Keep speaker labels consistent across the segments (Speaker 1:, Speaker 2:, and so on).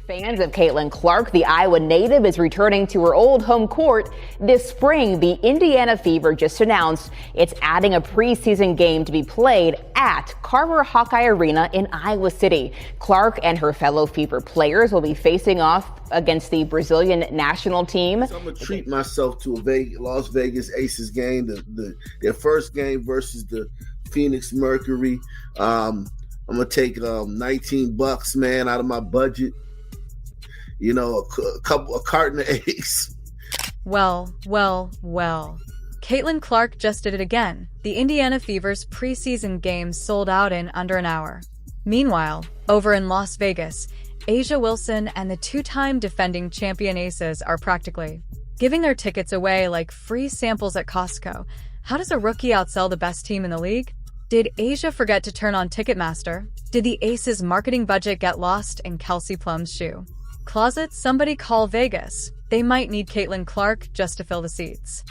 Speaker 1: Fans of Caitlin Clark, the Iowa native, is returning to her old home court this spring. The Indiana Fever just announced it's adding a preseason game to be played at Carver Hawkeye Arena in Iowa City. Clark and her fellow Fever players will be facing off against the Brazilian national team.
Speaker 2: So I'm going to treat myself to a Las Vegas Aces game, their first game versus the Phoenix Mercury. I'm going to take $19, man, out of my budget. You know, a carton of eggs.
Speaker 3: Well. Caitlin Clark just did it again. The Indiana Fever's preseason game sold out in under an hour. Meanwhile, over in Las Vegas, A'ja Wilson and the two-time defending champion Aces are practically giving their tickets away like free samples at Costco. How does a rookie outsell the best team in the league? Did A'ja forget to turn on Ticketmaster? Did the Aces' marketing budget get lost in Kelsey Plum's shoe? Closet, somebody call Vegas. They might need Caitlin Clark just to fill the seats.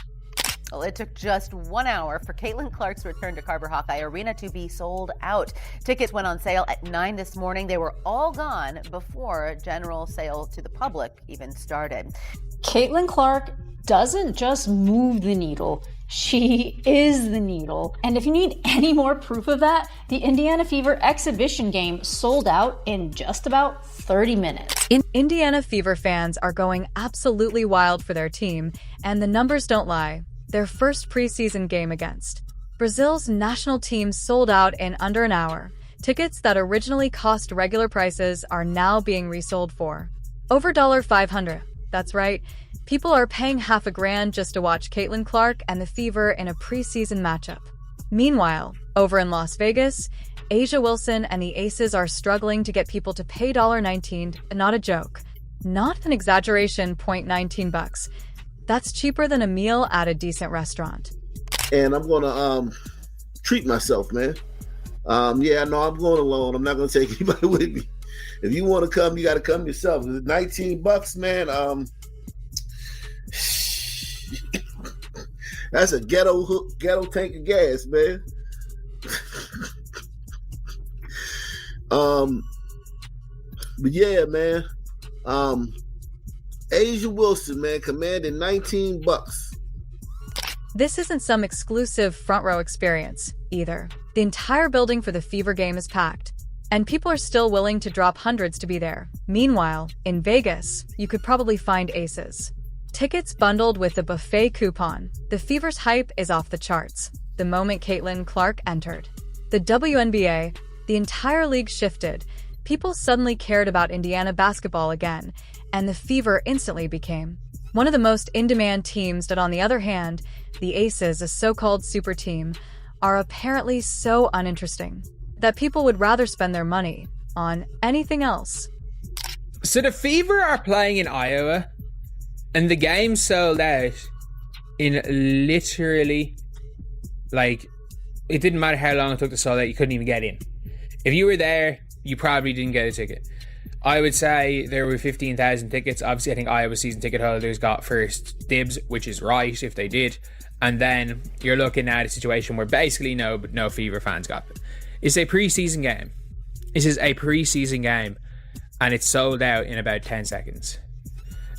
Speaker 4: Well, it took just 1 hour for Caitlin Clark's return to Carver Hawkeye Arena to be sold out. Tickets went on sale at 9 this morning. They were all gone before general sale to the public even started.
Speaker 5: Caitlin Clark doesn't just move the needle. She is the needle. And if you need any more proof of that, the Indiana Fever exhibition game sold out in just about 30 minutes.
Speaker 3: Indiana Fever fans are going absolutely wild for their team, and the numbers don't lie. Their first preseason game against Brazil's national team sold out in under an hour. Tickets that originally cost regular prices are now being resold for over $500. That's right. People are paying $500 just to watch Caitlin Clark and the Fever in a preseason matchup. Meanwhile, over in Las Vegas, A'ja Wilson and the Aces are struggling to get people to pay $19. Not a joke. Not an exaggeration, $19. That's cheaper than a meal at a decent restaurant.
Speaker 2: And I'm going to treat myself, man. Yeah, no, I'm going alone. I'm not going to take anybody with me. If you want to come, you got to come yourself. $19, man. That's a ghetto tank of gas, man. But yeah, man. A'ja Wilson, man, commanding $19.
Speaker 3: This isn't some exclusive front row experience, either. The entire building for the Fever game is packed, and people are still willing to drop hundreds to be there. Meanwhile, in Vegas, you could probably find Aces. Tickets bundled with the buffet coupon. The Fever's hype is off the charts the moment Caitlin Clark entered. The WNBA, the entire league shifted. People suddenly cared about Indiana basketball again, and the Fever instantly became one of the most in-demand teams. That, on the other hand, the Aces, a so-called super team, are apparently so uninteresting that people would rather spend their money on anything else.
Speaker 6: So the Fever are playing in Iowa, and the game sold out in literally, like, it didn't matter how long it took to sell out, you couldn't even get in. If you were there, you probably didn't get a ticket. I would say there were 15,000 tickets. Obviously, I think Iowa season ticket holders got first dibs, which is right if they did. And then you're looking at a situation where basically no Fever fans got it. It's a preseason game. This is a preseason game, and it's sold out in about 10 seconds.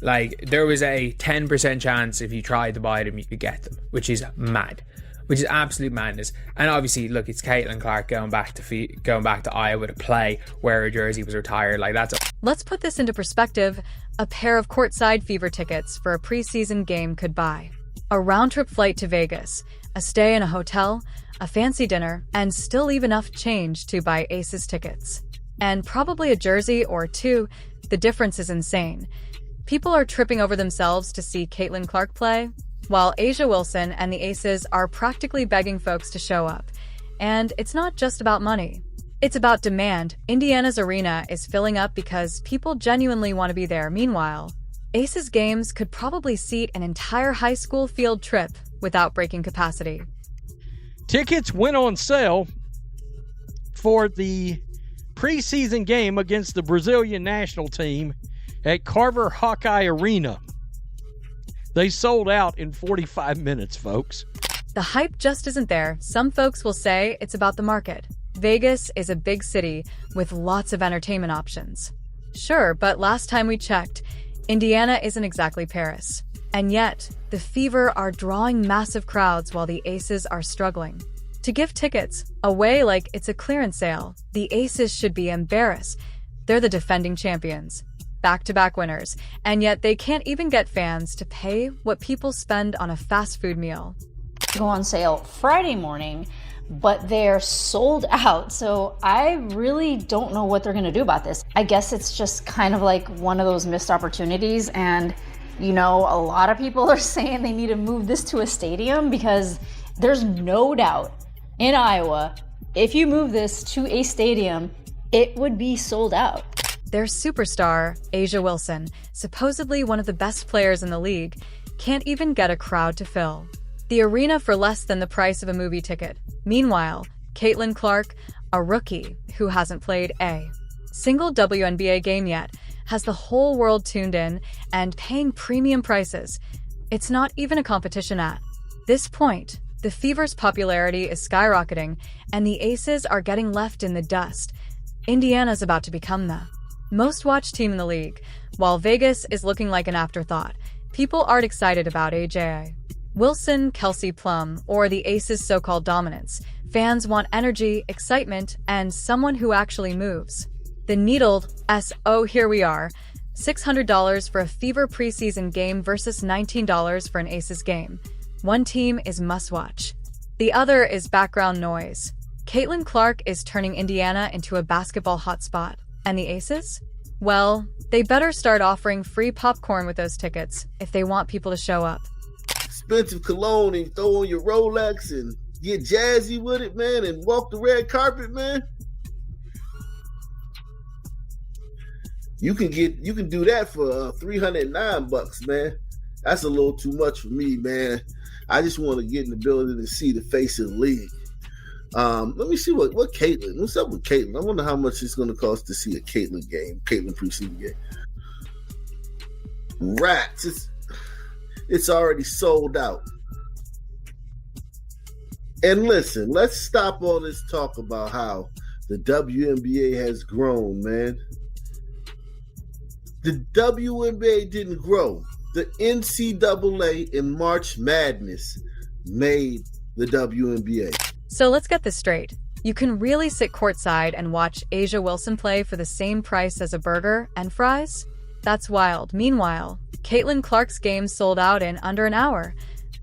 Speaker 6: Like, there was a 10% chance if you tried to buy them, you could get them, which is mad. Which is absolute madness. And obviously, look, it's Caitlin Clark going back to Iowa to play where her jersey was retired. Like, that's
Speaker 3: Let's put this into perspective. A pair of courtside Fever tickets for a preseason game could buy a round-trip flight to Vegas, a stay in a hotel, a fancy dinner, and still leave enough change to buy Aces tickets. And probably a jersey or two. The difference is insane. People are tripping over themselves to see Caitlin Clark play, while A'ja Wilson and the Aces are practically begging folks to show up. And it's not just about money. It's about demand. Indiana's arena is filling up because people genuinely want to be there. Meanwhile, Aces games could probably seat an entire high school field trip without breaking capacity.
Speaker 7: Tickets went on sale for the preseason game against the Brazilian national team at Carver Hawkeye Arena. They sold out in 45 minutes, folks.
Speaker 3: The hype just isn't there. Some folks will say it's about the market. Vegas is a big city with lots of entertainment options. Sure, but last time we checked, Indiana isn't exactly Paris. And yet, the Fever are drawing massive crowds while the Aces are struggling. To give tickets away like it's a clearance sale, the Aces should be embarrassed. They're the defending champions, back-to-back winners, and yet they can't even get fans to pay what people spend on a fast food meal.
Speaker 5: Go on sale Friday morning, but they're sold out. So I really don't know what they're going to do about this. I guess it's just kind of like one of those missed opportunities. And, you know, a lot of people are saying they need to move this to a stadium because there's no doubt in Iowa, if you move this to a stadium, it would be sold out.
Speaker 3: Their superstar, A'ja Wilson, supposedly one of the best players in the league, can't even get a crowd to fill the arena for less than the price of a movie ticket. Meanwhile, Caitlin Clark, a rookie who hasn't played a single WNBA game yet, has the whole world tuned in and paying premium prices. It's not even a competition at this point. The Fever's popularity is skyrocketing, and the Aces are getting left in the dust. Indiana's about to become the most watched team in the league, while Vegas is looking like an afterthought. People aren't excited about A'ja Wilson, Kelsey Plum, or the Aces' so-called dominance. Fans want energy, excitement, and someone who actually moves. The needled here we are. $600 for a Fever preseason game versus $19 for an Aces game. One team is must-watch. The other is background noise. Caitlin Clark is turning Indiana into a basketball hotspot. And the Aces? Well, they better start offering free popcorn with those tickets if they want people to show up.
Speaker 2: Expensive cologne and throw on your Rolex and get jazzy with it, man, and walk the red carpet, man. You can do that for $309, man. That's a little too much for me, man. I just want to get in the building and see the face of the league. Let me see what Caitlin. What's up with Caitlin? I wonder how much it's going to cost to see a Caitlin preseason game. Rats, it's already sold out. And listen, let's stop all this talk about how the WNBA has grown, man. The WNBA didn't grow. The NCAA in March Madness made the WNBA.
Speaker 3: So let's get this straight. You can really sit courtside and watch A'ja Wilson play for the same price as a burger and fries? That's wild. Meanwhile, Caitlin Clark's game sold out in under an hour.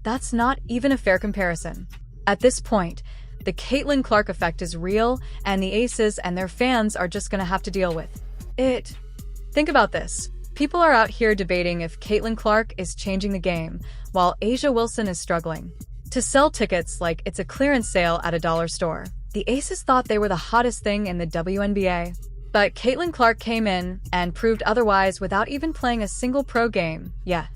Speaker 3: That's not even a fair comparison. At this point, the Caitlin Clark effect is real, and the Aces and their fans are just going to have to deal with it. Think about this. People are out here debating if Caitlin Clark is changing the game, while A'ja Wilson is struggling to sell tickets like it's a clearance sale at a dollar store. The Aces thought they were the hottest thing in the WNBA. But Caitlin Clark came in and proved otherwise without even playing a single pro game. Yeah,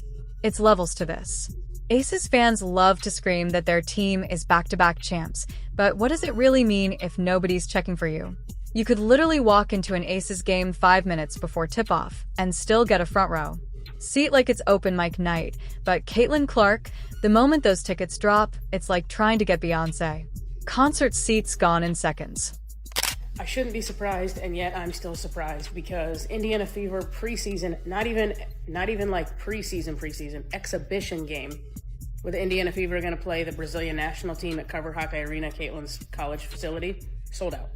Speaker 3: it's levels to this. Aces fans love to scream that their team is back-to-back champs, but what does it really mean if nobody's checking for you? You could literally walk into an Aces game 5 minutes before tip-off and still get a front row. See it like it's open mic night, but Caitlin Clark, the moment those tickets drop, it's like trying to get Beyonce. Concert seats gone in seconds.
Speaker 8: I shouldn't be surprised, and yet I'm still surprised because Indiana Fever preseason, not even like preseason, exhibition game, where the Indiana Fever are going to play the Brazilian national team at Carver Hawkeye Arena, Caitlin's college facility, sold out.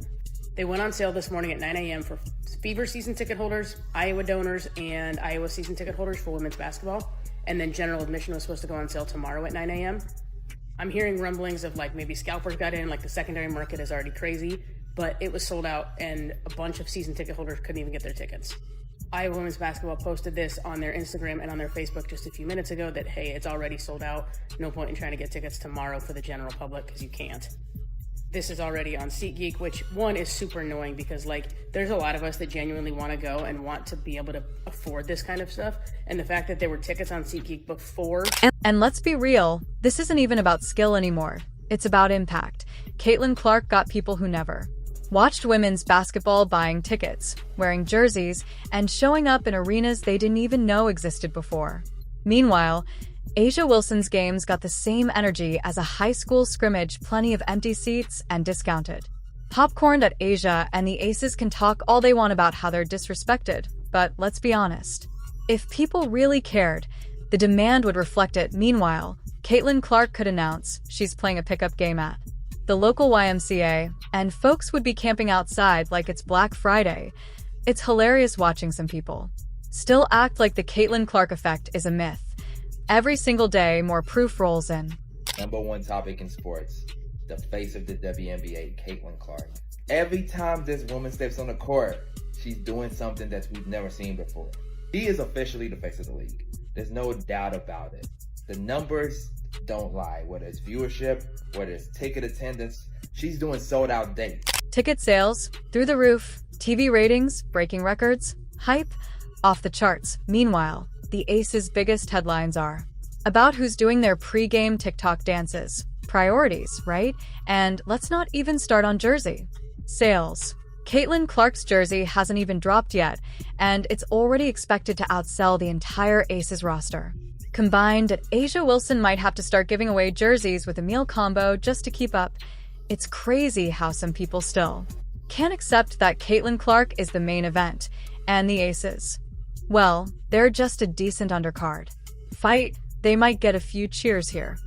Speaker 8: They went on sale this morning at 9 a.m. for Fever season ticket holders, Iowa donors, and Iowa season ticket holders for women's basketball. And then general admission was supposed to go on sale tomorrow at 9 a.m. I'm hearing rumblings of like maybe scalpers got in, like the secondary market is already crazy, but it was sold out and a bunch of season ticket holders couldn't even get their tickets. Iowa women's basketball posted this on their Instagram and on their Facebook just a few minutes ago that, hey, it's already sold out. No point in trying to get tickets tomorrow for the general public because you can't. This is already on SeatGeek, which one is super annoying because like there's a lot of us that genuinely want to go and want to be able to afford this kind of stuff. And the fact that there were tickets on SeatGeek before.
Speaker 3: And let's be real, this isn't even about skill anymore. It's about impact. Caitlin Clark got people who never watched women's basketball buying tickets, wearing jerseys, and showing up in arenas they didn't even know existed before. Meanwhile, A'ja Wilson's games got the same energy as a high school scrimmage, plenty of empty seats and discounted popcorn at A'ja, and the Aces can talk all they want about how they're disrespected. but let's be honest. If people really cared, the demand would reflect it. Meanwhile, Caitlin Clark could announce she's playing a pickup game at the local YMCA, and folks would be camping outside like it's Black Friday. It's hilarious watching some people still act like the Caitlin Clark effect is a myth. Every single day, more proof rolls in.
Speaker 9: Number one topic in sports, the face of the WNBA, Caitlin Clark. Every time this woman steps on the court, she's doing something that we've never seen before. She is officially the face of the league. There's no doubt about it. The numbers don't lie, whether it's viewership, whether it's ticket attendance, she's doing sold out dates.
Speaker 3: Ticket sales, through the roof, TV ratings, breaking records, hype, off the charts. Meanwhile, the Aces' biggest headlines are about who's doing their pre-game TikTok dances. Priorities, right? And let's not even start on jersey sales. Caitlin Clark's jersey hasn't even dropped yet, and it's already expected to outsell the entire Aces roster. Combined, Asia Wilson might have to start giving away jerseys with a meal combo just to keep up. It's crazy how some people still can't accept that Caitlin Clark is the main event, and the Aces, well, they're just a decent undercard. Fight, they might get a few cheers here.